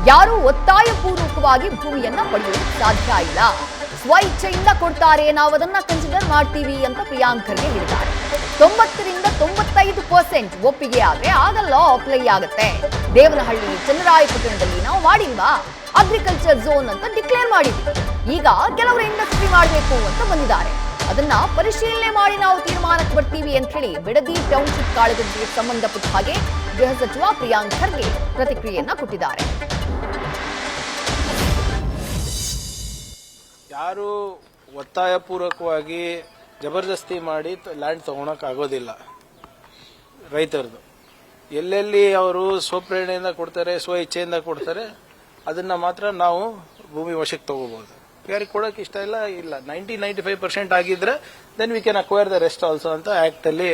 ಯಾರೂ ಒತ್ತಾಯಪೂರ್ವಕವಾಗಿ ಭೂಮಿಯನ್ನ ಪಡೆಯಲು ಸಾಧ್ಯ ಇಲ್ಲ. ಸ್ವ ಇಚ್ಛೆಯಿಂದ ಕೊಡ್ತಾರೆ, ನಾವು ಅದನ್ನ ಕನ್ಸಿಡರ್ ಮಾಡ್ತೀವಿ ಅಂತ ಪ್ರಿಯಾಂಕ್ ಖರ್ಗೆ ಹೇಳಿದ್ದಾರೆ. 90ರಿಂದ 95% ಒಪ್ಪಿಗೆ ಆದ್ರೆ ಆಗ ಲಾ ಅಪ್ಲೈ ಆಗುತ್ತೆ. ದೇವನಹಳ್ಳಿ, ಚನ್ನರಾಯಪಟ್ಟಣದಲ್ಲಿ ನಾವು ಮಾಡಿಲ್ವಾ ಅಗ್ರಿಕಲ್ಚರ್ ಝೋನ್ ಅಂತ ಡಿಕ್ಲೇರ್ ಮಾಡಿದ್ವಿ. ಈಗ ಕೆಲವರು ಇಂಡಸ್ಟ್ರಿ ಮಾಡಬೇಕು ಅಂತ ಬಂದಿದ್ದಾರೆ. ಅದನ್ನ ಪರಿಶೀಲನೆ ಮಾಡಿ ನಾವು ತೀರ್ಮಾನಕ್ಕೆ ಬರ್ತೀವಿ ಅಂತ ಹೇಳಿ ಬಿಡದಿ ಟೌನ್ಶಿಪ್ ಕಾಳಗಕ್ಕೆ ಸಂಬಂಧಪಟ್ಟ ಹಾಗೆ ಗೃಹ ಸಚಿವ ಪ್ರಿಯಾಂಕ್ ಖರ್ಗೆ ಪ್ರತಿಕ್ರಿಯೆಯನ್ನ ಕೊಟ್ಟಿದ್ದಾರೆ. ಯಾರು ಒತ್ತಾಯಪೂರ್ವಕವಾಗಿ ಜಬರ್ದಸ್ತಿ ಮಾಡಿ ಲ್ಯಾಂಡ್ ತಗೊಳಕ್ ಆಗೋದಿಲ್ಲ. ರೈತರದು ಎಲ್ಲೆಲ್ಲಿ ಅವರು ಸ್ವಪ್ರೇರಣೆಯಿಂದ ಕೊಡ್ತಾರೆ, ಸ್ವ ಇಚ್ಛೆಯಿಂದ ಕೊಡ್ತಾರೆ, ಅದನ್ನ ಮಾತ್ರ ನಾವು ಭೂಮಿ ವಶಕ್ಕೆ ತಗೋಬಹುದು. ಯಾರಿಗೆ ಕೊಡೋಕೆ ಇಷ್ಟ ಇಲ್ಲ 90-95% ಆಗಿದ್ರೆ then we can acquire the rest also ಅಂತ ಆಕ್ಟ್ ಅಲ್ಲಿ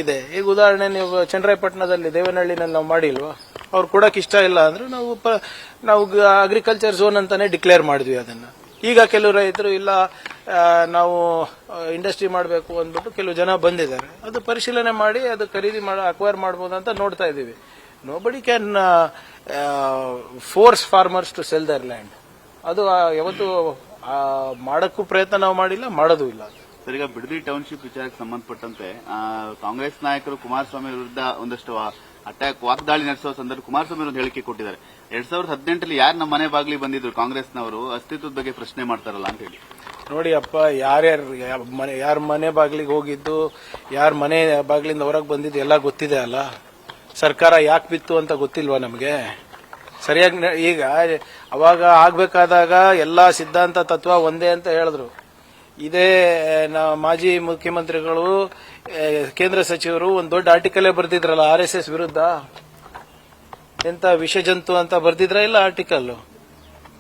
ಇದೆ. ಈಗ ಉದಾಹರಣೆ ನೀವು ಚನ್ನರಾಯಪಟ್ಟಣದಲ್ಲಿ ದೇವನಹಳ್ಳಿನಲ್ಲಿ ನಾವು ಮಾಡಿಲ್ವಾ, ಅವ್ರು ಕೊಡೋಕೆ ಇಷ್ಟ ಇಲ್ಲ ಅಂದ್ರೆ ನಾವು ಅಗ್ರಿಕಲ್ಚರ್ ಝೋನ್ ಅಂತಾನೆ ಡಿಕ್ಲೇರ್ ಮಾಡಿದ್ವಿ ಅದನ್ನ. ಈಗ ಕೆಲವು ರೈತರು ಇಲ್ಲ ನಾವು ಇಂಡಸ್ಟ್ರಿ ಮಾಡಬೇಕು ಅಂದ್ಬಿಟ್ಟು ಕೆಲವು ಜನ ಬಂದಿದ್ದಾರೆ. ಅದು ಪರಿಶೀಲನೆ ಮಾಡಿ ಅದು ಖರೀದಿ ಅಕ್ವೈರ್ ಮಾಡಬಹುದು ಅಂತ ನೋಡ್ತಾ ಇದ್ದೀವಿ. Nobody can force farmers to sell their land. ಅದು ಯಾವತ್ತು ಮಾಡಕ್ಕೂ ಪ್ರಯತ್ನ ನಾವು ಮಾಡಿಲ್ಲ, ಮಾಡೋದು ಇಲ್ಲ. ಸರ್, ಈಗ ಬಿಡದಿ ಟೌನ್ಶಿಪ್ ವಿಚಾರಕ್ಕೆ ಸಂಬಂಧಪಟ್ಟಂತೆ ಕಾಂಗ್ರೆಸ್ ನಾಯಕರು ಕುಮಾರಸ್ವಾಮಿ ವಿರುದ್ಧ ಒಂದಷ್ಟು ವಾಗ್ದಾಳಿ ನಡೆಸುವ ಸಂದರ್ಭ ಕುಮಾರಸ್ವಾಮಿ ಒಂದು ಹೇಳಿಕೆ ಕೊಟ್ಟಿದ್ದಾರೆ. 2018 ಯಾರು ನಮ್ಮ ಮನೆ ಬಾಗಿಲಿಗೆ ಬಂದಿದ್ರು ಕಾಂಗ್ರೆಸ್ನವರು ಅಸ್ತಿತ್ವದ ಬಗ್ಗೆ ಪ್ರಶ್ನೆ ಮಾಡ್ತಾರಲ್ಲ ಅಂತ ಹೇಳಿ. ನೋಡಿ ಅಪ್ಪ, ಯಾರ ಮನೆ ಬಾಗಿಲಿಗೆ ಹೋಗಿದ್ದು, ಯಾರ ಮನೆ ಬಾಗಿಲಿಂದ ಹೊರಗೆ ಬಂದಿದ್ದು ಎಲ್ಲ ಗೊತ್ತಿದೆ ಅಲ್ಲ. ಸರ್ಕಾರ ಯಾಕೆ ಬಿತ್ತು ಅಂತ ಗೊತ್ತಿಲ್ವಾ ನಮಗೆ? ಸರಿಯಾಗಿ ಈಗ ಅವಾಗ ಆಗ್ಬೇಕಾದಾಗ ಎಲ್ಲಾ ಸಿದ್ಧಾಂತ ತತ್ವ ಒಂದೇ ಅಂತ ಹೇಳಿದ್ರು. ಇದೇ ಮಾಜಿ ಮುಖ್ಯಮಂತ್ರಿಗಳು, ಕೇಂದ್ರ ಸಚಿವರು ಒಂದು ದೊಡ್ಡ ಆರ್ಟಿಕಲೇ ಬರ್ದಿದ್ರಲ್ಲ RSS ವಿರುದ್ಧ. ಎಂತ ವಿಷಜಂತು ಅಂತ ಬರ್ದಿದ್ರ ಇಲ್ಲ ಆರ್ಟಿಕಲ್.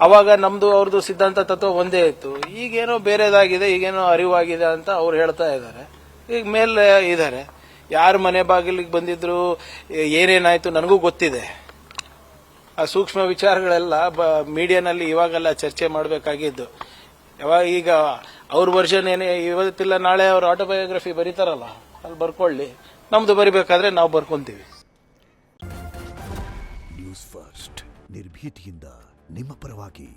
ಅವಾಗ ನಮ್ದು ಅವ್ರದ್ದು ಸಿದ್ಧಾಂತ ತತ್ವ ಒಂದೇ ಇತ್ತು. ಈಗೇನೋ ಬೇರೆದಾಗಿದೆ, ಈಗೇನೋ ಅರಿವಾಗಿದೆ ಅಂತ ಅವ್ರು ಹೇಳ್ತಾ ಇದ್ದಾರೆ. ಈಗ ಮೇಲೆ ಇದ್ದಾರೆ. ಯಾರ ಮನೆ ಬಾಗಿಲಿಗೆ ಬಂದಿದ್ರು, ಏನೇನಾಯ್ತು ನನಗೂ ಗೊತ್ತಿದೆ. ಆ ಸೂಕ್ಷ್ಮ ವಿಚಾರಗಳೆಲ್ಲ ಮೀಡಿಯಾನಲ್ಲಿ ಇವಾಗೆಲ್ಲ ಚರ್ಚೆ ಮಾಡಬೇಕಾಗಿದ್ದು. ಈಗ ಅವ್ರ ವರ್ಷನ್ ಏನೇ ಇವತ್ತಿಲ್ಲ ನಾಳೆ ಅವ್ರ ಆಟೋಬಯೋಗ್ರಫಿ ಬರೀತಾರಲ್ಲ, ಅಲ್ಲಿ ಬರ್ಕೊಳ್ಳಿ. ನಮ್ದು ಬರಿಬೇಕಾದ್ರೆ ನಾವು ಬರ್ಕೊಂತೀವಿ. ನ್ಯೂಸ್ ಫಸ್ಟ್, ನಿರ್ಭೀತಿಯಿಂದ ನಿಮ್ಮ ಪರವಾಗಿ.